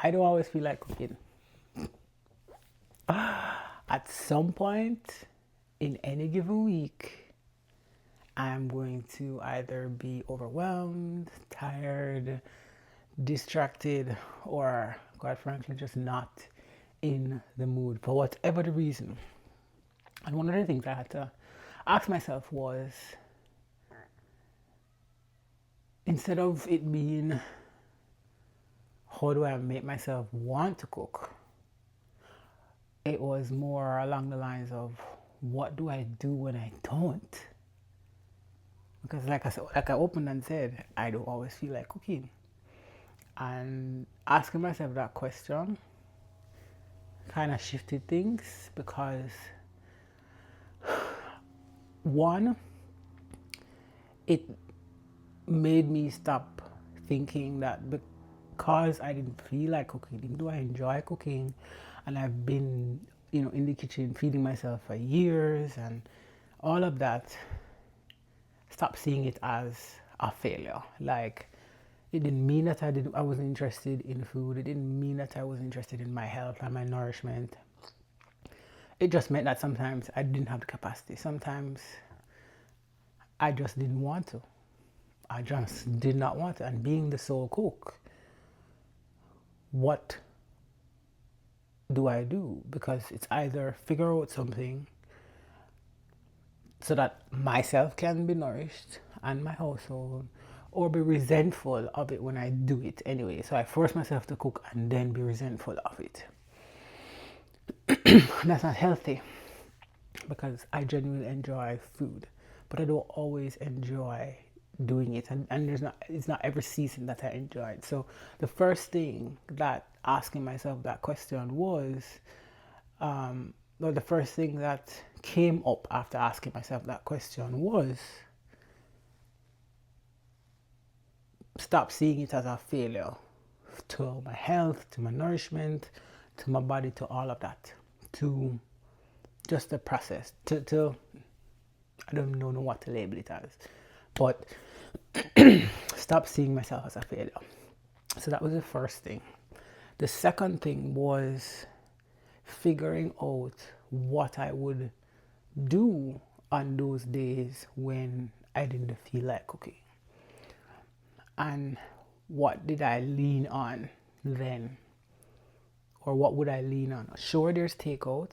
I don't always feel like cooking. At some point in any given week, I'm going to either be overwhelmed, tired, distracted, or quite frankly, just not in the mood for whatever the reason. And one of the things I had to ask myself was, instead of it being how do I make myself want to cook, it was more along the lines of what do I do when I don't? Because like I opened and said, I don't always feel like cooking. And asking myself that question kind of shifted things because one, it made me stop thinking that because I didn't feel like cooking, even though I enjoy cooking and I've been, in the kitchen feeding myself for years and all of that, stop seeing it as a failure. Like it didn't mean that I wasn't interested in food. It didn't mean that I wasn't interested in my health and my nourishment. It just meant that sometimes I didn't have the capacity. Sometimes I just didn't want to. I just did not want to. And being the sole cook, what do I do? Because it's either figure out something so that myself can be nourished and my household, or be resentful of it when I do it anyway. So I force myself to cook and then be resentful of it. That's not healthy because I genuinely enjoy food, but I don't always enjoy doing it, and it's not every season that I enjoy it. So the first thing that asking myself that question was, well, the first thing that came up after asking myself that question was stop seeing it as a failure to my health, to my nourishment, to my body, to all of that, to just the process, to I don't know what to label it as, but stop seeing myself as a failure. So that was the first thing. The second thing was figuring out what I would do on those days when I didn't feel like cooking. And what did I lean on then? Or what would I lean on? Sure, there's takeout,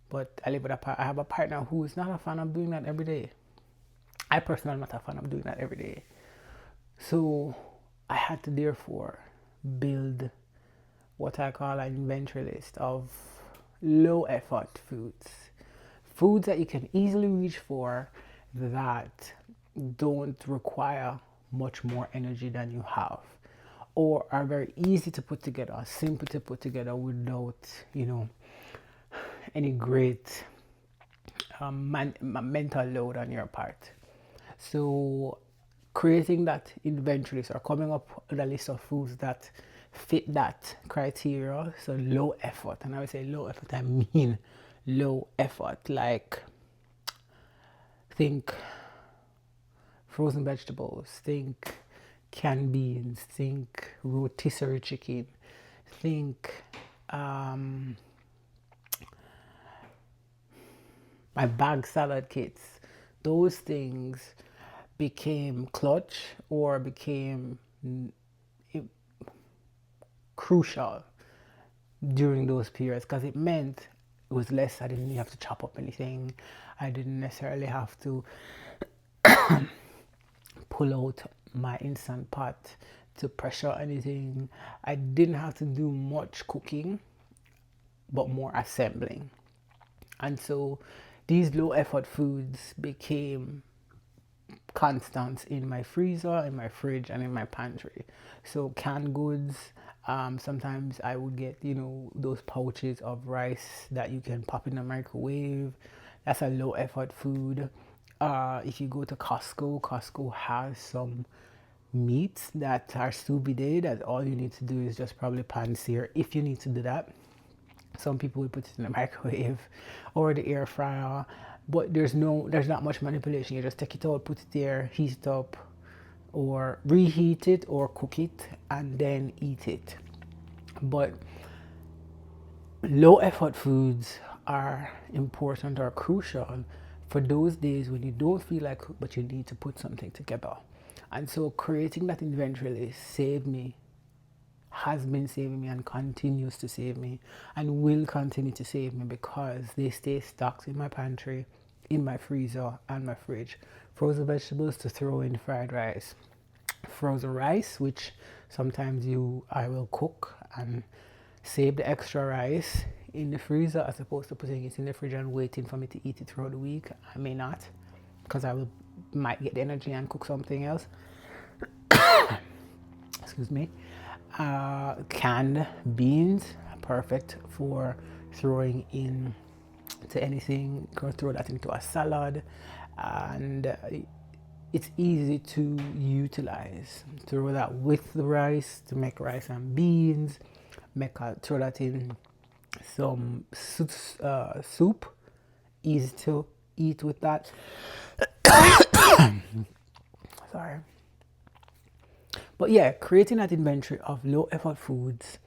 but I have a partner who is not a fan of doing that every day. I personally am not a fan of doing that every day. So I had to therefore build what I call an inventory list of low effort foods. Foods that you can easily reach for that don't require much more energy than you have, or are very easy to put together, simple to put together without, any great mental load on your part. So creating that inventory list or coming up with a list of foods that fit that criteria, so low effort. And I would say low effort, I mean low effort. Like think frozen vegetables, think canned beans, think rotisserie chicken, think my bag salad kits. Those things became clutch or became crucial during those periods because it meant it was less. I didn't have to chop up anything. I didn't necessarily have to pull out my instant pot to pressure anything. I didn't have to do much cooking, but more assembling. And so these low effort foods became constants in my freezer, in my fridge, and in my pantry. So canned goods. Sometimes I would get, those pouches of rice that you can pop in the microwave. That's a low effort food. If you go to Costco has some meats that are sous vide that all you need to do is just probably pan sear if you need to do that. Some people will put it in the microwave or the air fryer, but there's not much manipulation. You just take it out, put it there, heat it up, or reheat it or cook it and then eat it. But low effort foods are important or crucial for those days when you don't feel like cook, but you need to put something together. And so creating that inventory list saved me, has been saving me, and continues to save me, and will continue to save me because they stay stocked in my pantry, in my freezer, and my fridge. Frozen vegetables to throw in fried rice, frozen rice, which sometimes I will cook and save the extra rice in the freezer as opposed to putting it in the fridge and waiting for me to eat it throughout the week. I may not, because might get the energy and cook something else. Excuse me. Canned beans, perfect for throwing in to anything. Go throw that into a salad, and it's easy to utilize. Throw that with the rice to make rice and beans. Throw that in some soup. Easy to eat with that. Sorry. But yeah, creating that inventory of low effort foods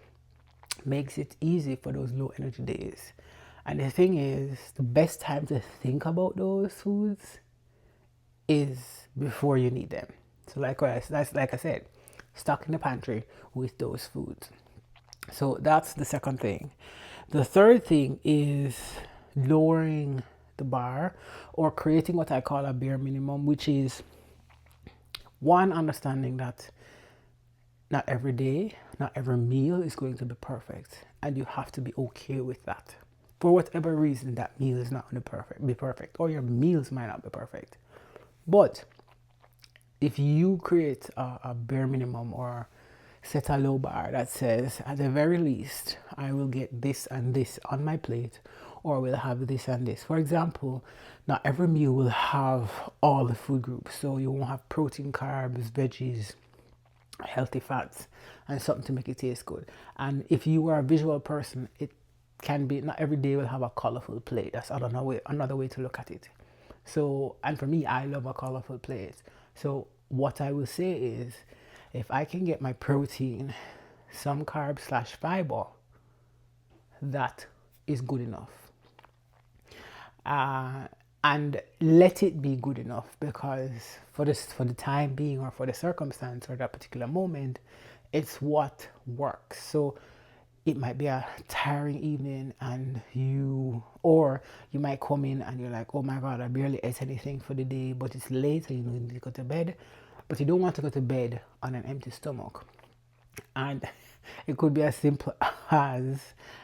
makes it easy for those low energy days. And the thing is, the best time to think about those foods is before you need them. So like I said, stock in the pantry with those foods. So that's the second thing. The third thing is lowering the bar or creating what I call a bare minimum, which is one, understanding that not every day, not every meal is going to be perfect, and you have to be okay with that. For whatever reason, that meal is not going to be perfect, or your meals might not be perfect. But if you create a bare minimum or set a low bar that says, at the very least, I will get this and this on my plate, or will have this and this. For example, not every meal will have all the food groups, so you won't have protein, carbs, veggies, healthy fats, and something to make it taste good. And if you are a visual person, it can be not every day will have a colorful plate. That's another way to look at it. So, and for me, I love a colorful plate. So what I will say is, if I can get my protein, some carbs / fiber, that is good enough. And let it be good enough, because for the time being, or for the circumstance or that particular moment, it's what works. So it might be a tiring evening, and you might come in and you're like, oh my God, I barely ate anything for the day, but it's late and you need to go to bed, but you don't want to go to bed on an empty stomach. And it could be as simple as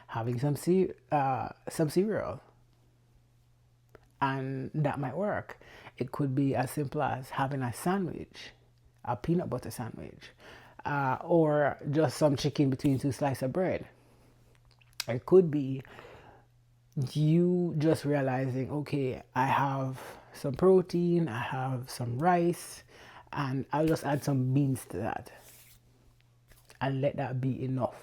having some cereal, and that might work. It could be as simple as having a sandwich, a peanut butter sandwich, or just some chicken between 2 slices of bread. It could be you just realizing, okay, I have some protein, I have some rice, and I'll just add some beans to that, and let that be enough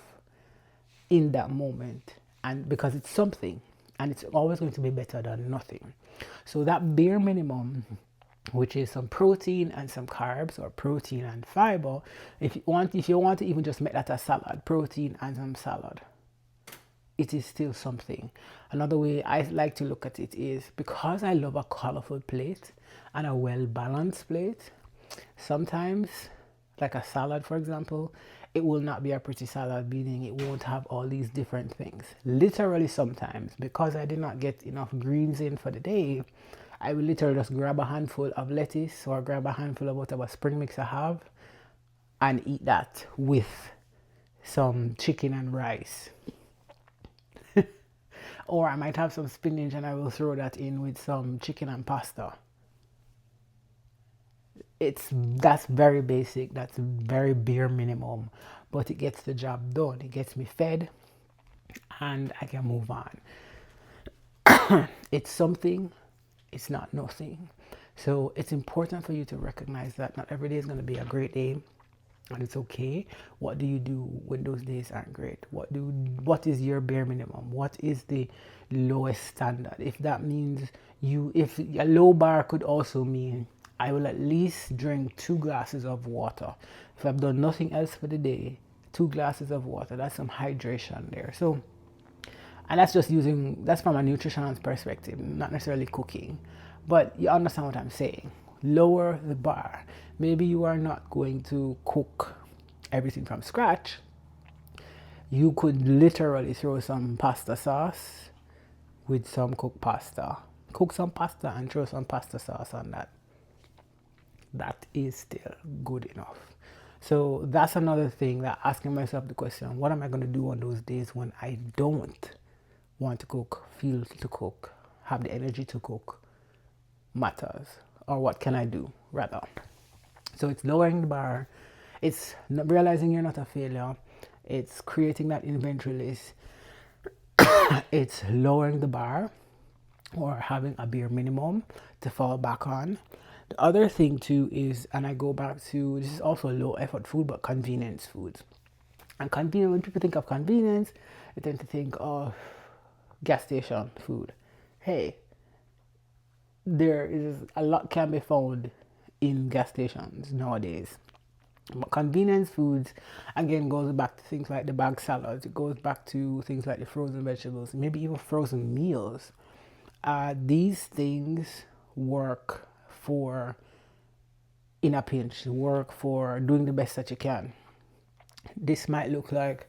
in that moment. And because it's something, and it's always going to be better than nothing. So that bare minimum, which is some protein and some carbs, or protein and fiber, if you want to even just make that a salad, protein and some salad, it is still something. Another way I like to look at it is, because I love a colorful plate and a well-balanced plate, sometimes, like a salad for example, it will not be a pretty salad, meaning it won't have all these different things. Literally sometimes, because I did not get enough greens in for the day, I will literally just grab a handful of lettuce or grab a handful of whatever spring mix I have and eat that with some chicken and rice. Or I might have some spinach and I will throw that in with some chicken and pasta. That's very basic, that's very bare minimum, but it gets the job done. It gets me fed and I can move on. It's something, it's not nothing. So it's important for you to recognize that not every day is going to be a great day, and it's okay. What do you do when those days aren't great? What is your bare minimum? What is the lowest standard? If that means if a low bar could also mean I will at least drink 2 glasses of water. If I've done nothing else for the day, 2 glasses of water. That's some hydration there. So, and that's from a nutritional perspective, not necessarily cooking. But you understand what I'm saying. Lower the bar. Maybe you are not going to cook everything from scratch. You could literally throw some pasta sauce with some cooked pasta. Cook some pasta and throw some pasta sauce on that. That is still good enough. So that's another thing, that asking myself the question, what am I going to do on those days when I don't want to cook, feel to cook, have the energy to cook, matters? Or what can I do rather? So it's lowering the bar, it's realizing you're not a failure, it's creating that inventory list, it's lowering the bar or having a bare minimum to fall back on. The other thing too is, and I go back to, this is also low effort food, but convenience foods. And convenience, when people think of convenience, they tend to think of gas station food. Hey, there is a lot can be found in gas stations nowadays. But convenience foods, again, goes back to things like the bag salads. It goes back to things like the frozen vegetables, maybe even frozen meals. These things work for in a pinch, work for doing the best that you can. This might look like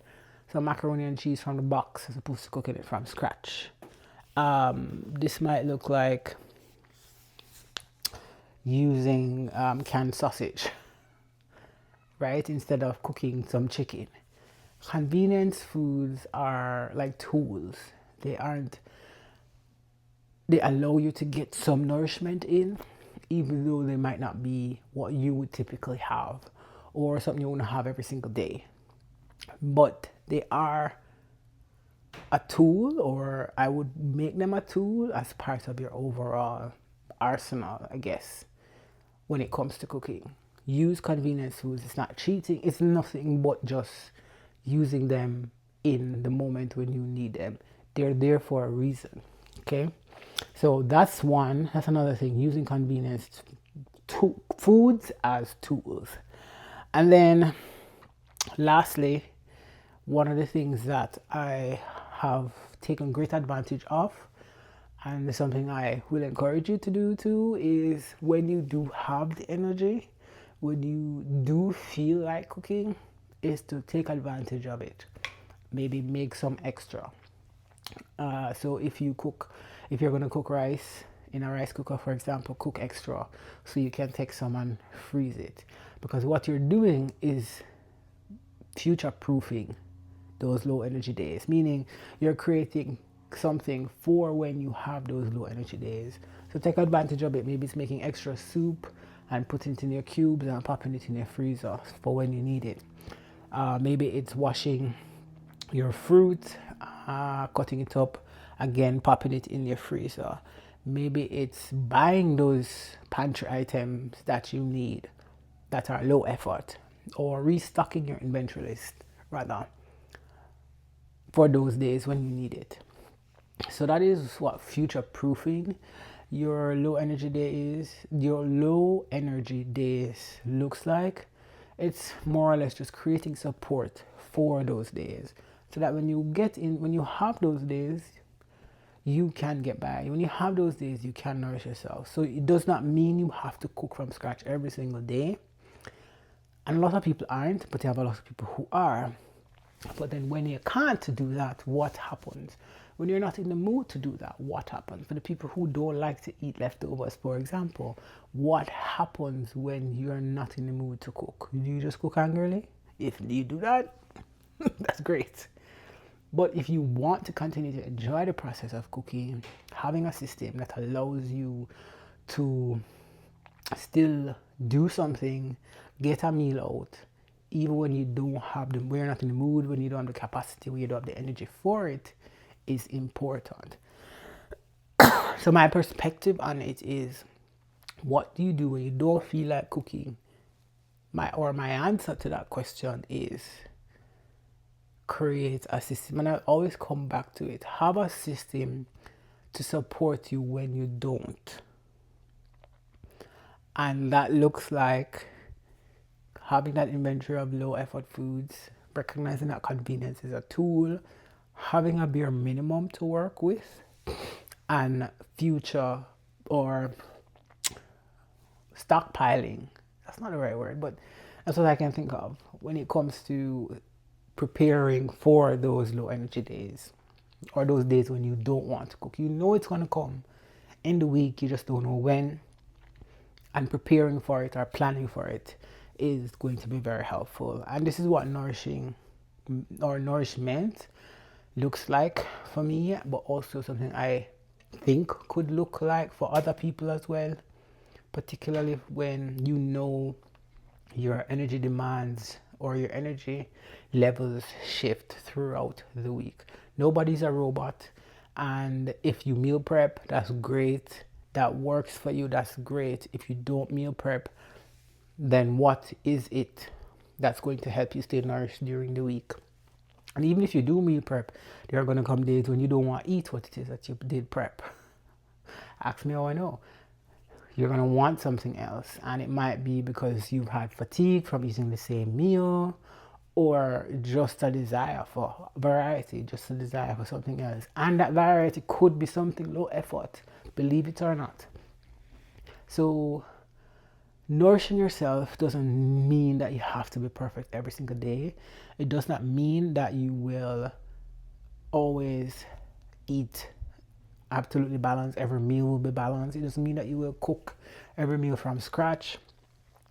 some macaroni and cheese from the box as opposed to cooking it from scratch. This might look like using canned sausage, right, instead of cooking some chicken. Convenience foods are like tools. They allow you to get some nourishment in, even though they might not be what you would typically have or something you want to have every single day. But they are a tool, or I would make them a tool as part of your overall arsenal, I guess, when it comes to cooking. Use convenience foods. It's not cheating. It's nothing but just using them in the moment when you need them. They're there for a reason. Okay? So that's one. That's another thing. Using convenience foods as tools. And then lastly, one of the things that I have taken great advantage of, and something I will encourage you to do too, is when you do have the energy, when you do feel like cooking, is to take advantage of it. Maybe make some extra. So if you're going to cook rice in a rice cooker, for example, cook extra so you can take some and freeze it. Because what you're doing is future proofing those low energy days, meaning you're creating something for when you have those low energy days. So take advantage of it. Maybe it's making extra soup and putting it in your cubes and popping it in your freezer for when you need it. Maybe it's washing your fruit, cutting it up, again popping it in your freezer. Maybe it's buying those pantry items that you need that are low effort, or restocking your inventory list rather for those days when you need it. So that is what future proofing your low energy day is. Your low energy days looks like. It's more or less just creating support for those days, so that when you have those days, you can get by. When you have those days, you can nourish yourself. So it does not mean you have to cook from scratch every single day. And a lot of people aren't, but you have a lot of people who are. But then when you can't do that, what happens? When you're not in the mood to do that, what happens? For the people who don't like to eat leftovers, for example, what happens when you're not in the mood to cook? Do you just cook angrily? If you do that, that's great. But if you want to continue to enjoy the process of cooking, having a system that allows you to still do something, get a meal out, even when you don't have when you're not in the mood, when you don't have the capacity, when you don't have the energy for it, is important. So my perspective on it is, what do you do when you don't feel like cooking? My answer to that question is, create a system. And I always come back to it. Have a system to support you when you don't. And that looks like having that inventory of low effort foods, recognizing that convenience is a tool, having a bare minimum to work with, and future or stockpiling. That's not the right word, but that's what I can think of when it comes to preparing for those low energy days or those days when you don't want to cook. You know it's going to come in the week, you just don't know when, and preparing for it or planning for it is going to be very helpful. And this is what nourishing or nourishment looks like for me, but also something I think could look like for other people as well, particularly when you know your energy demands or your energy levels shift throughout the week. Nobody's a robot, and if you meal prep, that's great. That works for you, that's great. If you don't meal prep, then what is it that's going to help you stay nourished during the week? And even if you do meal prep, there are going to come days when you don't want to eat what it is that you did prep. Ask me how I know. You're going to want something else, and it might be because you've had fatigue from eating the same meal, or just a desire for variety, just a desire for something else. And that variety could be something low effort, believe it or not. So nourishing yourself doesn't mean that you have to be perfect every single day. It does not mean that you will always eat absolutely balanced. Every meal will be balanced. It doesn't mean that you will cook every meal from scratch.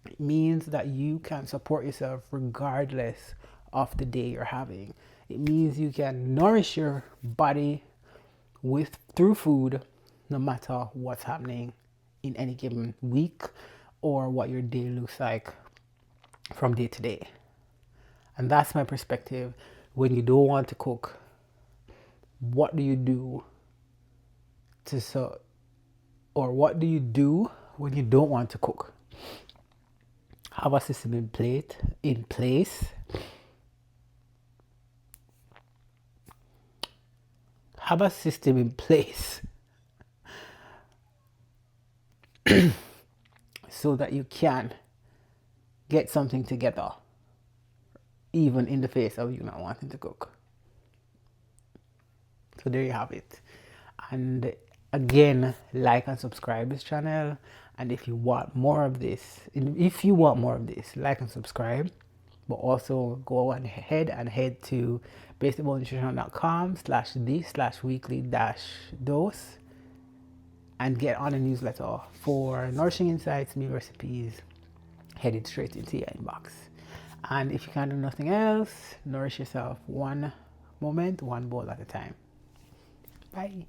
It means that you can support yourself regardless of the day you're having. It means you can nourish your body through food no matter what's happening in any given week or what your day looks like from day to day. And that's my perspective. When you don't want to cook, what do you do what do you do when you don't want to cook? Have a system in place. Have a system in place so that you can get something together, even in the face of you not wanting to cook. So there you have it. And again, like and subscribe this channel. And if you want more of this, like and subscribe. But also go ahead and head to basicalnutrition.com/the/weekly-dose and get on a newsletter for nourishing insights, meal recipes headed straight into your inbox. And if you can do nothing else, nourish yourself one moment, one bowl at a time. Bye.